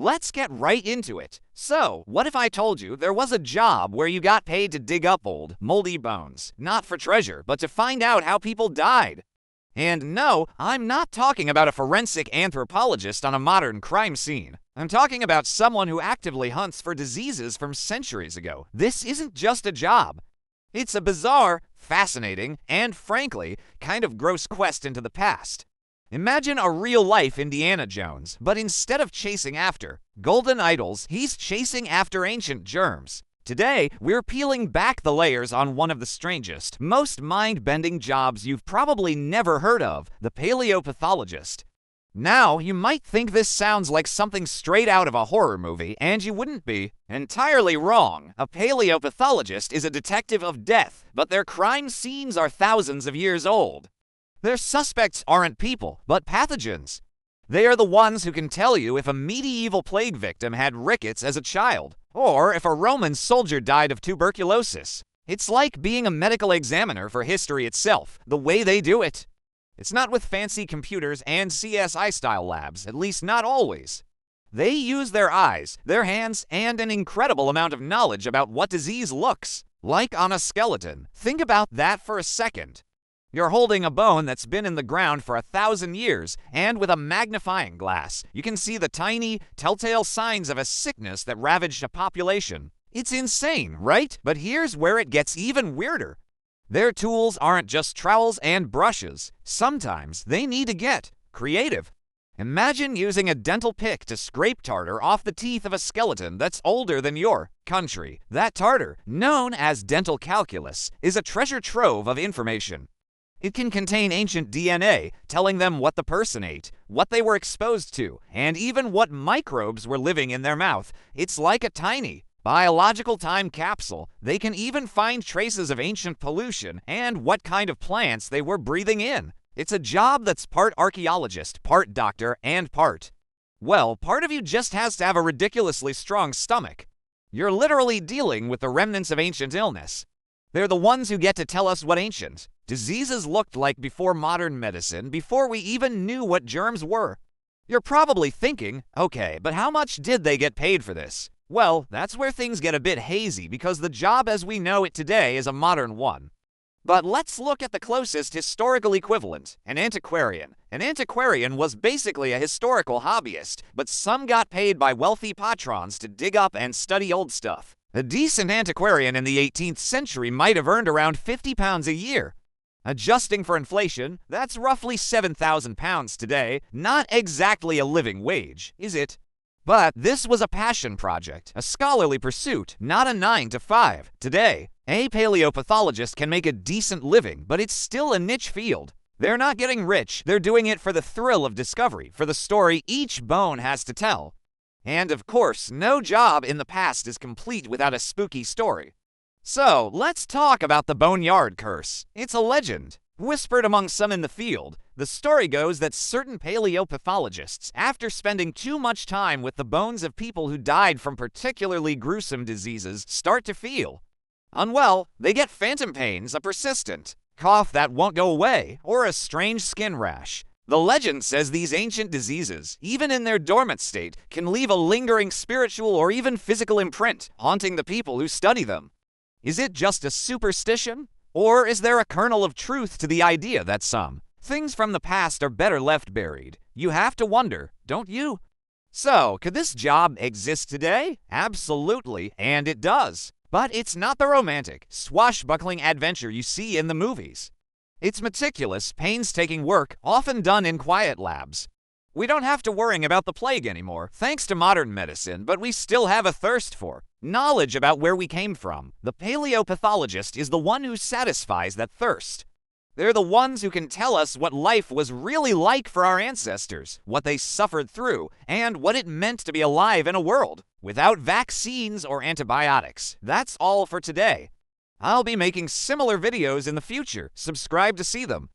Let's get right into it. So, what if I told you there was a job where you got paid to dig up old, moldy bones, not for treasure, but to find out how people died? And no, I'm not talking about a forensic anthropologist on a modern crime scene. I'm talking about someone who actively hunts for diseases from centuries ago. This isn't just a job. It's a bizarre, fascinating, and frankly, kind of gross quest into the past. Imagine a real-life Indiana Jones, but instead of chasing after golden idols, he's chasing after ancient germs. Today, we're peeling back the layers on one of the strangest, most mind-bending jobs you've probably never heard of, the paleopathologist. Now, you might think this sounds like something straight out of a horror movie, and you wouldn't be. Entirely wrong. A paleopathologist is a detective of death, but their crime scenes are thousands of years old. Their suspects aren't people, but pathogens. They are the ones who can tell you if a medieval plague victim had rickets as a child, or if a Roman soldier died of tuberculosis. It's like being a medical examiner for history itself, the way they do it. It's not with fancy computers and CSI-style labs, at least not always. They use their eyes, their hands, and an incredible amount of knowledge about what disease looks like on a skeleton. Think about that for a second. You're holding a bone that's been in the ground for 1,000 years, and with a magnifying glass, you can see the tiny, telltale signs of a sickness that ravaged a population. It's insane, right? But here's where it gets even weirder. Their tools aren't just trowels and brushes. Sometimes they need to get creative. Imagine using a dental pick to scrape tartar off the teeth of a skeleton that's older than your country. That tartar, known as dental calculus, is a treasure trove of information. It can contain ancient DNA, telling them what the person ate, what they were exposed to, and even what microbes were living in their mouth. It's like a tiny biological time capsule. They can even find traces of ancient pollution and what kind of plants they were breathing in. It's a job that's part archeologist, part doctor, and part of you just has to have a ridiculously strong stomach. You're literally dealing with the remnants of ancient illness. They're the ones who get to tell us what ancient diseases looked like before modern medicine, before we even knew what germs were. You're probably thinking, okay, but how much did they get paid for this? Well, that's where things get a bit hazy, because the job as we know it today is a modern one. But let's look at the closest historical equivalent, an antiquarian. An antiquarian was basically a historical hobbyist, but some got paid by wealthy patrons to dig up and study old stuff. A decent antiquarian in the 18th century might have earned around £50 a year. Adjusting for inflation, that's roughly £7,000 today. Not exactly a living wage, is it? But this was a passion project, a scholarly pursuit, not a 9-to-5. Today, a paleopathologist can make a decent living, but it's still a niche field. They're not getting rich, they're doing it for the thrill of discovery, for the story each bone has to tell. And of course, no job in the past is complete without a spooky story. So, let's talk about the Boneyard Curse. It's a legend, whispered among some in the field. The story goes that certain paleopathologists, after spending too much time with the bones of people who died from particularly gruesome diseases, start to feel unwell. They get phantom pains, a persistent cough that won't go away, or a strange skin rash. The legend says these ancient diseases, even in their dormant state, can leave a lingering spiritual or even physical imprint, haunting the people who study them. Is it just a superstition? Or is there a kernel of truth to the idea that some things from the past are better left buried? You have to wonder, don't you? So, could this job exist today? Absolutely, and it does. But it's not the romantic, swashbuckling adventure you see in the movies. It's meticulous, painstaking work, often done in quiet labs. We don't have to worry about the plague anymore, thanks to modern medicine, but we still have a thirst for knowledge about where we came from. The paleopathologist is the one who satisfies that thirst. They're the ones who can tell us what life was really like for our ancestors, what they suffered through, and what it meant to be alive in a world without vaccines or antibiotics. That's all for today. I'll be making similar videos in the future. Subscribe to see them.